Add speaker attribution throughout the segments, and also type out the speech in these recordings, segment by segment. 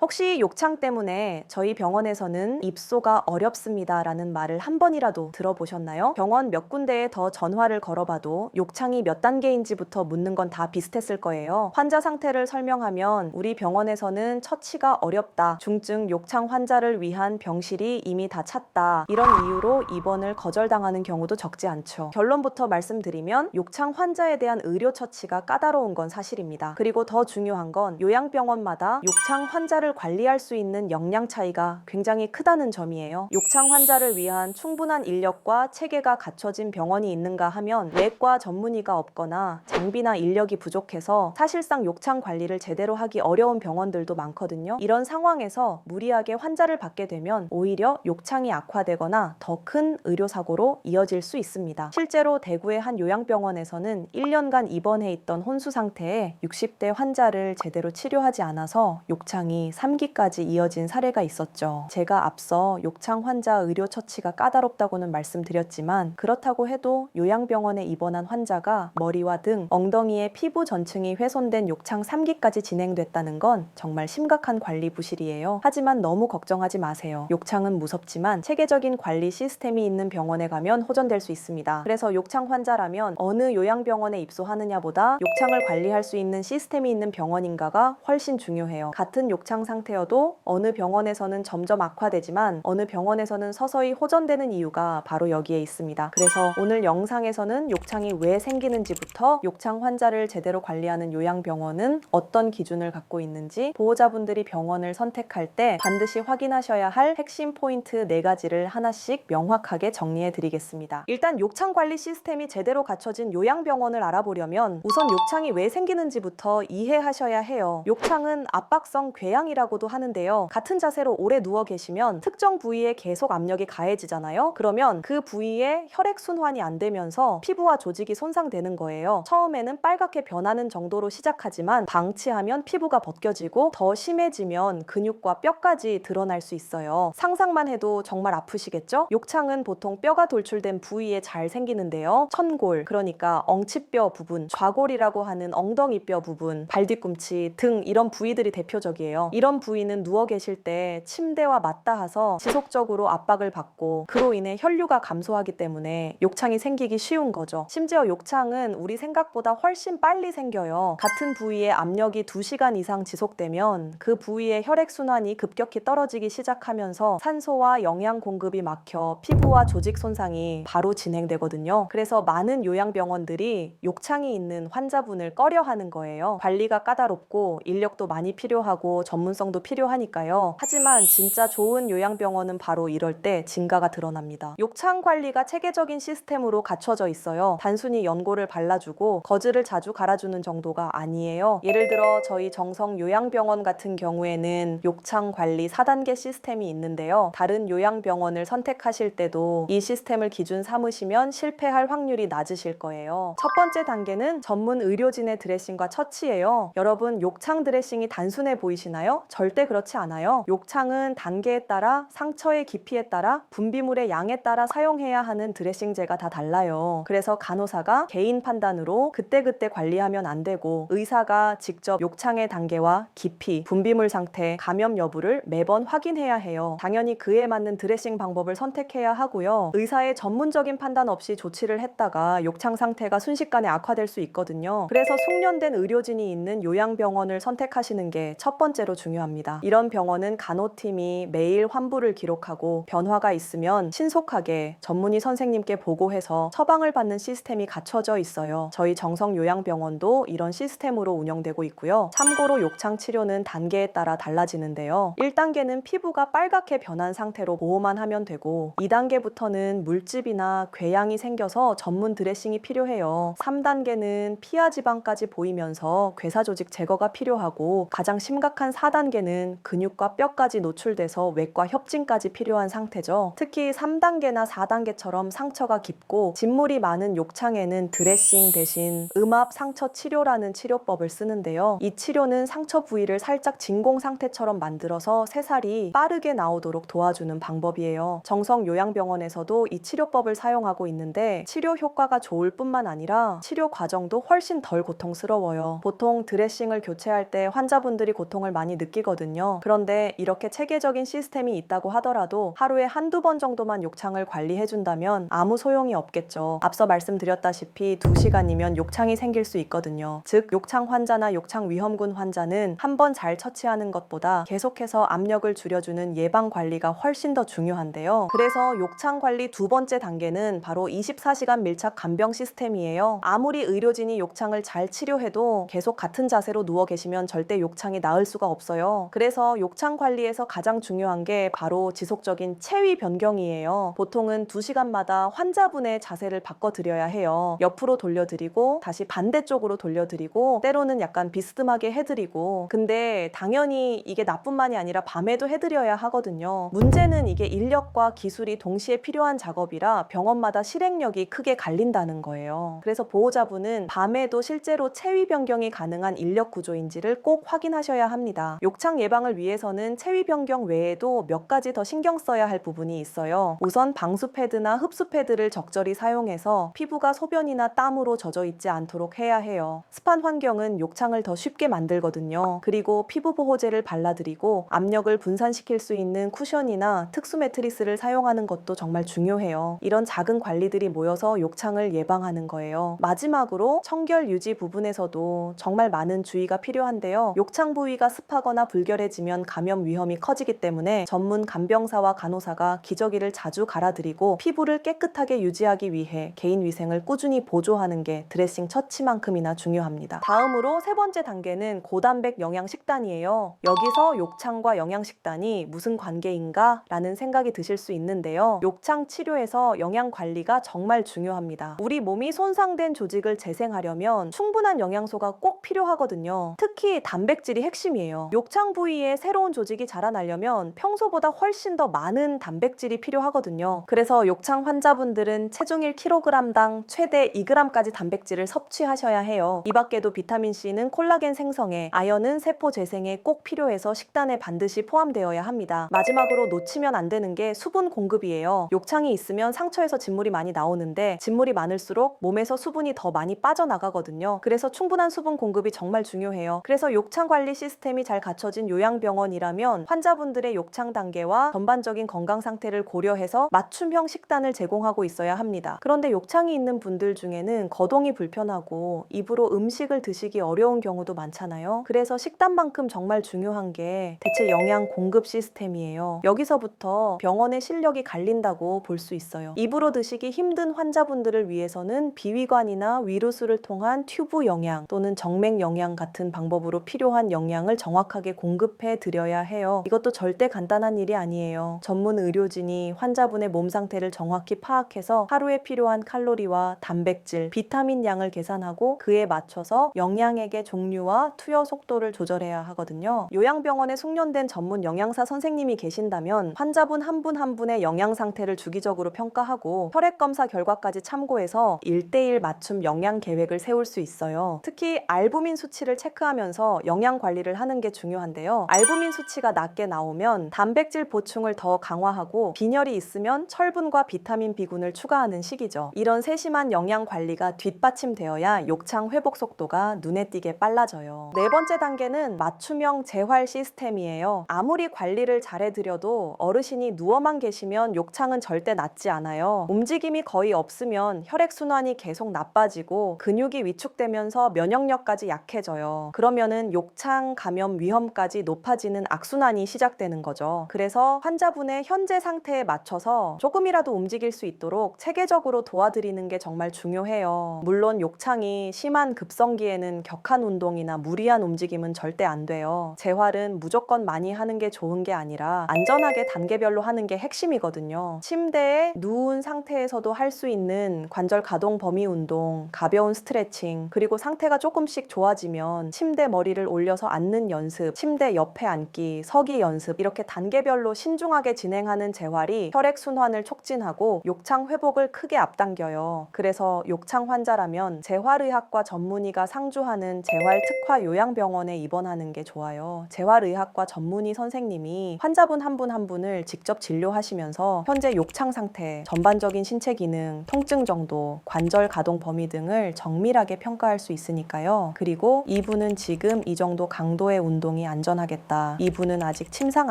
Speaker 1: 혹시 욕창 때문에 저희 병원에서는 입소가 어렵습니다 라는 말을 한 번이라도 들어보셨나요? 병원 몇 군데에 더 전화를 걸어봐도 욕창이 몇 단계인지부터 묻는 건 다 비슷했을 거예요. 환자 상태를 설명하면 우리 병원에서는 처치가 어렵다, 중증 욕창 환자를 위한 병실이 이미 다 찼다, 이런 이유로 입원을 거절당하는 경우도 적지 않죠. 결론부터 말씀드리면 욕창 환자에 대한 의료 처치가 까다로운 건 사실입니다. 그리고 더 중요한 건 요양병원마다 욕창 환자를 관리할 수 있는 역량 차이가 굉장히 크다는 점이에요. 욕창 환자를 위한 충분한 인력과 체계가 갖춰진 병원이 있는가 하면 내과 전문의가 없거나 장비나 인력이 부족해서 사실상 욕창 관리를 제대로 하기 어려운 병원들도 많거든요. 이런 상황에서 무리하게 환자를 받게 되면 오히려 욕창이 악화되거나 더 큰 의료사고로 이어질 수 있습니다. 실제로 대구의 한 요양병원에서는 1년간 입원해 있던 혼수 상태에 60대 환자를 제대로 치료하지 않아서 욕창이 3기까지 이어진 사례가 있었죠. 제가 앞서 욕창 환자 의료 처치가 까다롭다고는 말씀드렸지만 그렇다고 해도 요양병원에 입원한 환자가 머리와 등 엉덩이의 피부 전층이 훼손된 욕창 3기까지 진행됐다는 건 정말 심각한 관리 부실이에요. 하지만 너무 걱정하지 마세요. 욕창은 무섭지만 체계적인 관리 시스템이 있는 병원에 가면 호전될 수 있습니다. 그래서 욕창 환자라면 어느 요양병원에 입소하느냐보다 욕창을 관리할 수 있는 시스템이 있는 병원인가가 훨씬 중요해요. 같은 욕창 상태여도 어느 병원에서는 점점 악화되지만 어느 병원에서는 서서히 호전되는 이유가 바로 여기에 있습니다. 그래서 오늘 영상에서는 욕창이 왜 생기는지부터 욕창 환자를 제대로 관리하는 요양병원은 어떤 기준을 갖고 있는지, 보호자분들이 병원을 선택할 때 반드시 확인하셔야 할 핵심 포인트 4가지를 하나씩 명확하게 정리해 드리겠습니다. 일단 욕창 관리 시스템이 제대로 갖춰진 요양병원을 알아보려면 우선 욕창이 왜 생기는지부터 이해하셔야 해요. 욕창은 압박성 궤양이라고도 하는데요. 같은 자세로 오래 누워 계시면 특정 부위에 계속 압력이 가해지잖아요. 그러면 그 부위에 혈액순환이 안 되면서 피부와 조직이 손상되는 거예요. 처음에는 빨갛게 변하는 정도로 시작하지만 방치하면 피부가 벗겨지고 더 심해지면 근육과 뼈까지 드러날 수 있어요. 상상만 해도 정말 아프시겠죠? 욕창은 보통 뼈가 돌출된 부위에 잘 생기는데요. 천골, 그러니까 엉치뼈 부분, 좌골이라고 하는 엉덩이뼈 부분, 발뒤꿈치 등 이런 부위들이 대표적이에요. 이런 부위는 누워 계실 때 침대와 맞닿아서 지속적으로 압박을 받고 그로 인해 혈류가 감소하기 때문에 욕창이 생기기 쉬운 거죠. 심지어 욕창은 우리 생각보다 훨씬 빨리 생겨요. 같은 부위에 압력이 2시간 이상 지속되면 그 부위의 혈액순환이 급격히 떨어지기 시작하면서 산소와 영양 공급이 막혀 피부와 조직 손상이 바로 진행되거든요. 그래서 많은 요양병원들이 욕창이 있는 환자분을 꺼려하는 거예요. 관리가 까다롭고 인력도 많이 필요하고 전문성도 필요하니까요. 하지만 진짜 좋은 요양병원은 바로 이럴 때 진가가 드러납니다. 욕창 관리가 체계적인 시스템으로 갖춰져 있어요. 단순히 연고를 발라주고 거즈를 자주 갈아주는 정도가 아니에요. 예를 들어 저희 정성 요양병원 같은 경우에는 욕창 관리 4단계 시스템이 있는데요. 다른 요양병원을 선택하실 때도 이 시스템을 기준 삼으시면 실패할 확률이 낮으실 거예요. 첫 번째 단계는 전문 의료진의 드레싱과 처치예요. 여러분, 욕창 드레싱이 단순해 보이시나요? 절대 그렇지 않아요. 욕창은 단계에 따라, 상처의 깊이에 따라, 분비물의 양에 따라 사용해야 하는 드레싱제가 다 달라요. 그래서 간호사가 개인 판단으로 그때그때 관리하면 안 되고 의사가 직접 욕창의 단계와 깊이, 분비물 상태, 감염 여부를 매번 확인해야 해요. 당연히 그에 맞는 드레싱 방법을 선택해야 하고요. 의사의 전문적인 판단 없이 조치를 했다가 욕창 상태가 순식간에 악화될 수 있거든요. 그래서 숙련된 의료진이 있는 요양병원을 선택하시는 게 첫 번째로 중요합니다. 이런 병원은 간호팀이 매일 환부를 기록하고 변화가 있으면 신속하게 전문의 선생님께 보고해서 처방을 받는 시스템이 갖춰져 있어요. 저희 정성요양병원도 이런 시스템으로 운영되고 있고요. 참고로 욕창 치료는 단계에 따라 달라지는데요. 1단계는 피부가 빨갛게 변한 상태로 보호만 하면 되고 2단계부터는 물집이나 궤양이 생겨서 전문 드레싱이 필요해요. 3단계는 피하 지방까지 보이면서 괴사조직 제거가 필요하고 가장 심각한 4단계는 근육과 뼈까지 노출돼서 외과 협진까지 필요한 상태죠. 특히 3단계나 4단계처럼 상처가 깊고 진물이 많은 욕창에는 드레싱 대신 음압 상처 치료라는 치료법을 쓰는데요. 이 치료는 상처 부위를 살짝 진공 상태처럼 만들어서 새살이 빠르게 나오도록 도와주는 방법이에요. 정성요양병원에서도 이 치료법을 사용하고 있는데 치료 효과가 좋을 뿐만 아니라 치료 과정도 훨씬 덜 고통스러워요. 보통 드레싱을 교체할 때 환자분들이 고통을 많이 느끼 느끼거든요. 그런데 이렇게 체계적인 시스템이 있다고 하더라도 하루에 한두 번 정도만 욕창을 관리해준다면 아무 소용이 없겠죠. 앞서 말씀드렸다시피 2시간이면 욕창이 생길 수 있거든요. 즉 욕창 환자나 욕창 위험군 환자는 한 번 잘 처치하는 것보다 계속해서 압력을 줄여주는 예방 관리가 훨씬 더 중요한데요. 그래서 욕창 관리 두 번째 단계는 바로 24시간 밀착 간병 시스템이에요. 아무리 의료진이 욕창을 잘 치료해도 계속 같은 자세로 누워 계시면 절대 욕창이 나을 수가 없어요. 그래서 욕창 관리에서 가장 중요한 게 바로 지속적인 체위 변경이에요. 보통은 2시간마다 환자분의 자세를 바꿔드려야 해요. 옆으로 돌려드리고 다시 반대쪽으로 돌려드리고 때로는 약간 비스듬하게 해드리고, 근데 당연히 이게 나뿐만이 아니라 밤에도 해드려야 하거든요. 문제는 이게 인력과 기술이 동시에 필요한 작업이라 병원마다 실행력이 크게 갈린다는 거예요. 그래서 보호자분은 밤에도 실제로 체위 변경이 가능한 인력 구조인지를 꼭 확인하셔야 합니다. 욕창 예방을 위해서는 체위 변경 외에도 몇 가지 더 신경 써야 할 부분이 있어요. 우선 방수 패드나 흡수 패드를 적절히 사용해서 피부가 소변이나 땀으로 젖어 있지 않도록 해야 해요. 습한 환경은 욕창을 더 쉽게 만들거든요. 그리고 피부 보호제를 발라드리고 압력을 분산시킬 수 있는 쿠션이나 특수 매트리스를 사용하는 것도 정말 중요해요. 이런 작은 관리들이 모여서 욕창을 예방하는 거예요. 마지막으로 청결 유지 부분에서도 정말 많은 주의가 필요한데요. 욕창 부위가 습하거나 불결해지면 감염 위험이 커지기 때문에 전문 간병사와 간호사가 기저귀를 자주 갈아드리고 피부를 깨끗하게 유지하기 위해 개인 위생을 꾸준히 보조하는 게 드레싱 처치만큼이나 중요합니다. 다음으로 세 번째 단계는 고단백 영양 식단이에요. 여기서 욕창과 영양 식단이 무슨 관계인가? 라는 생각이 드실 수 있는데요. 욕창 치료에서 영양 관리가 정말 중요합니다. 우리 몸이 손상된 조직을 재생하려면 충분한 영양소가 꼭 필요하거든요. 특히 단백질이 핵심이에요. 욕창 부위에 새로운 조직이 자라나려면 평소보다 훨씬 더 많은 단백질이 필요하거든요. 그래서 욕창 환자분들은 체중 1kg당 최대 2g까지 단백질을 섭취하셔야 해요. 이 밖에도 비타민C는 콜라겐 생성에, 아연은 세포 재생에 꼭 필요해서 식단에 반드시 포함되어야 합니다. 마지막으로 놓치면 안 되는 게 수분 공급이에요. 욕창이 있으면 상처에서 진물이 많이 나오는데 진물이 많을수록 몸에서 수분이 더 많이 빠져나가거든요. 그래서 충분한 수분 공급이 정말 중요해요. 그래서 욕창 관리 시스템이 잘 갖춰진 요양병원이라면 환자분들의 욕창 단계와 전반적인 건강 상태를 고려해서 맞춤형 식단을 제공하고 있어야 합니다. 그런데 욕창이 있는 분들 중에는 거동이 불편하고 입으로 음식을 드시기 어려운 경우도 많잖아요. 그래서 식단만큼 정말 중요한 게 대체 영양 공급 시스템이에요. 여기서부터 병원의 실력이 갈린다고 볼 수 있어요. 입으로 드시기 힘든 환자분들을 위해서는 비위관이나 위로수를 통한 튜브 영양 또는 정맥 영양 같은 방법으로 필요한 영양을 정확하게 공급해 드려야 해요. 이것도 절대 간단한 일이 아니에요. 전문 의료진이 환자분의 몸 상태를 정확히 파악해서 하루에 필요한 칼로리와 단백질, 비타민 양을 계산하고 그에 맞춰서 영양액의 종류와 투여 속도를 조절해야 하거든요. 요양병원에 숙련된 전문 영양사 선생님이 계신다면 환자분 한 분 한 분의 영양 상태를 주기적으로 평가하고 혈액 검사 결과까지 참고해서 1:1 맞춤 영양 계획을 세울 수 있어요. 특히 알부민 수치를 체크하면서 영양 관리를 하는 게 중요한데요. 알부민 수치가 낮게 나오면 단백질 보충을 더 강화하고 빈혈이 있으면 철분과 비타민 B군을 추가하는 시기죠. 이런 세심한 영양 관리가 뒷받침되어야 욕창 회복 속도가 눈에 띄게 빨라져요. 네 번째 단계는 맞춤형 재활 시스템이에요. 아무리 관리를 잘해드려도 어르신이 누워만 계시면 욕창은 절대 낫지 않아요. 움직임이 거의 없으면 혈액순환이 계속 나빠지고 근육이 위축되면서 면역력까지 약해져요. 그러면은 욕창 감염 위험까지 높아지는 악순환이 시작되는 거죠. 그래서 환자분의 현재 상태에 맞춰서 조금이라도 움직일 수 있도록 체계적으로 도와드리는 게 정말 중요해요. 물론 욕창이 심한 급성기에는 격한 운동이나 무리한 움직임은 절대 안 돼요. 재활은 무조건 많이 하는 게 좋은 게 아니라 안전하게 단계별로 하는 게 핵심이거든요. 침대에 누운 상태에서도 할 수 있는 관절 가동 범위 운동, 가벼운 스트레칭, 그리고 상태가 조금씩 좋아지면 침대 머리를 올려서 앉는 연습, 침대 옆에 앉기, 서기 연습, 이렇게 단계별로 신중하게 진행하는 재활이 혈액순환을 촉진하고 욕창 회복을 크게 앞당겨요. 그래서 욕창 환자라면 재활의학과 전문의가 상주하는 재활특화 요양병원에 입원하는 게 좋아요. 재활의학과 전문의 선생님이 환자분 한 분 한 분을 직접 진료하시면서 현재 욕창 상태, 전반적인 신체 기능, 통증 정도, 관절 가동 범위 등을 정밀하게 평가할 수 있으니까요. 그리고 이분은 지금 이 정도 강도의 운동이 요양병원이 안전하겠다. 이 부는 아직 침상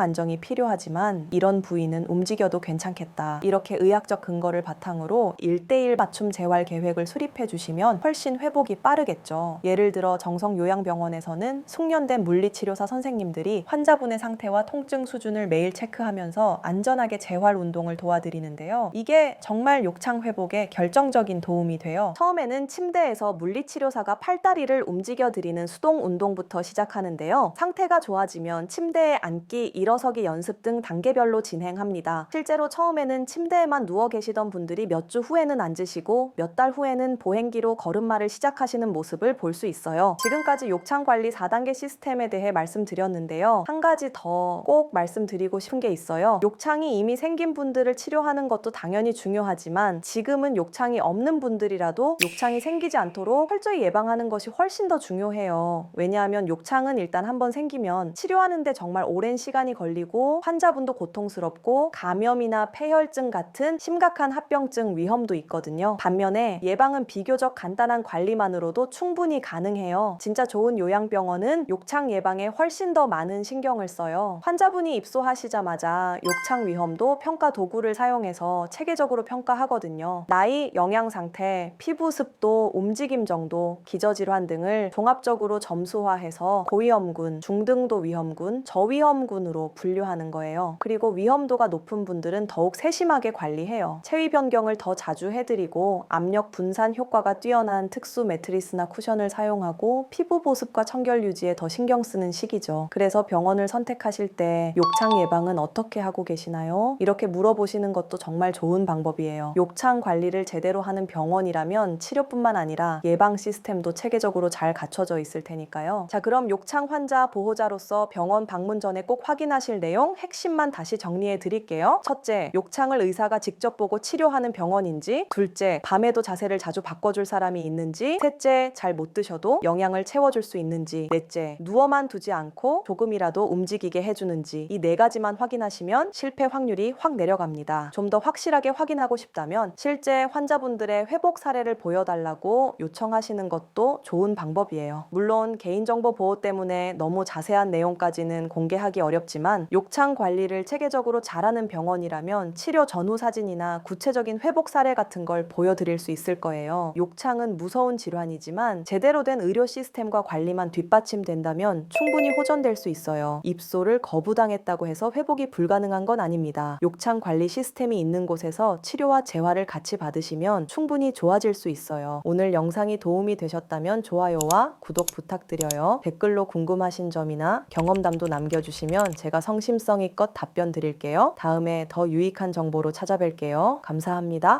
Speaker 1: 안정이 필요하지만 이런 부위는 움직여도 괜찮겠다. 이렇게 의학적 근거를 바탕으로 1:1 맞춤 재활 계획을 수립해 주시면 훨씬 회복이 빠르겠죠. 예를 들어 정성요양병원에서는 숙련된 물리치료사 선생님들이 환자분의 상태와 통증 수준을 매일 체크하면서 안전하게 재활 운동을 도와드리는데요. 이게 정말 욕창 회복에 결정적인 도움이 돼요. 처음에는 침대에서 물리치료사가 팔다리를 움직여드리는 수동 운동부터 시작하는데요. 상태가 좋아지면 침대에 앉기, 일어서기 연습 등 단계별로 진행합니다. 실제로 처음에는 침대에만 누워 계시던 분들이 몇 주 후에는 앉으시고 몇 달 후에는 보행기로 걸음마를 시작하시는 모습을 볼 수 있어요. 지금까지 욕창 관리 4단계 시스템에 대해 말씀드렸는데요. 한 가지 더 꼭 말씀드리고 싶은 게 있어요. 욕창이 이미 생긴 분들을 치료하는 것도 당연히 중요하지만 지금은 욕창이 없는 분들이라도 욕창이 생기지 않도록 철저히 예방하는 것이 훨씬 더 중요해요. 왜냐하면 욕창은 일단 한번 생기면 치료하는데 정말 오랜 시간이 걸리고 환자분도 고통스럽고 감염이나 폐혈증 같은 심각한 합병증 위험도 있거든요. 반면에 예방은 비교적 간단한 관리만으로도 충분히 가능해요. 진짜 좋은 요양병원은 욕창 예방에 훨씬 더 많은 신경을 써요. 환자분이 입소하시자마자 욕창 위험도 평가 도구를 사용해서 체계적으로 평가하거든요. 나이, 영양 상태, 피부 습도, 움직임 정도, 기저질환 등을 종합적으로 점수화해서 고위험군, 중등도 위험군, 저위험군으로 분류하는 거예요. 그리고 위험도가 높은 분들은 더욱 세심하게 관리해요. 체위 변경을 더 자주 해드리고 압력 분산 효과가 뛰어난 특수 매트리스나 쿠션을 사용하고 피부 보습과 청결 유지에 더 신경 쓰는 시기죠. 그래서 병원을 선택하실 때 욕창 예방은 어떻게 하고 계시나요? 이렇게 물어보시는 것도 정말 좋은 방법이에요. 욕창 관리를 제대로 하는 병원이라면 치료뿐만 아니라 예방 시스템도 체계적으로 잘 갖춰져 있을 테니까요. 자, 그럼 욕창 환자 보호자로서 병원 방문 전에 꼭 확인하실 내용 핵심만 다시 정리해 드릴게요. 첫째, 욕창을 의사가 직접 보고 치료하는 병원인지. 둘째, 밤에도 자세를 자주 바꿔줄 사람이 있는지. 셋째, 잘 못 드셔도 영양을 채워줄 수 있는지. 넷째, 누워만 두지 않고 조금이라도 움직이게 해주는지. 이 네 가지만 확인하시면 실패 확률이 확 내려갑니다. 좀 더 확실하게 확인하고 싶다면 실제 환자분들의 회복 사례를 보여달라고 요청하시는 것도 좋은 방법이에요. 물론 개인정보 보호 때문에 너무 자세한 내용까지는 공개하기 어렵지만 욕창 관리를 체계적으로 잘하는 병원이라면 치료 전후 사진이나 구체적인 회복 사례 같은 걸 보여드릴 수 있을 거예요. 욕창은 무서운 질환이지만 제대로 된 의료 시스템과 관리만 뒷받침된다면 충분히 호전될 수 있어요. 입소를 거부당했다고 해서 회복이 불가능한 건 아닙니다. 욕창 관리 시스템이 있는 곳에서 치료와 재활을 같이 받으시면 충분히 좋아질 수 있어요. 오늘 영상이 도움이 되셨다면 좋아요와 구독 부탁드려요. 댓글로 궁금하신 점이나 경험담도 남겨주시면 제가 성심성의껏 답변 드릴게요. 다음에 더 유익한 정보로 찾아뵐게요. 감사합니다.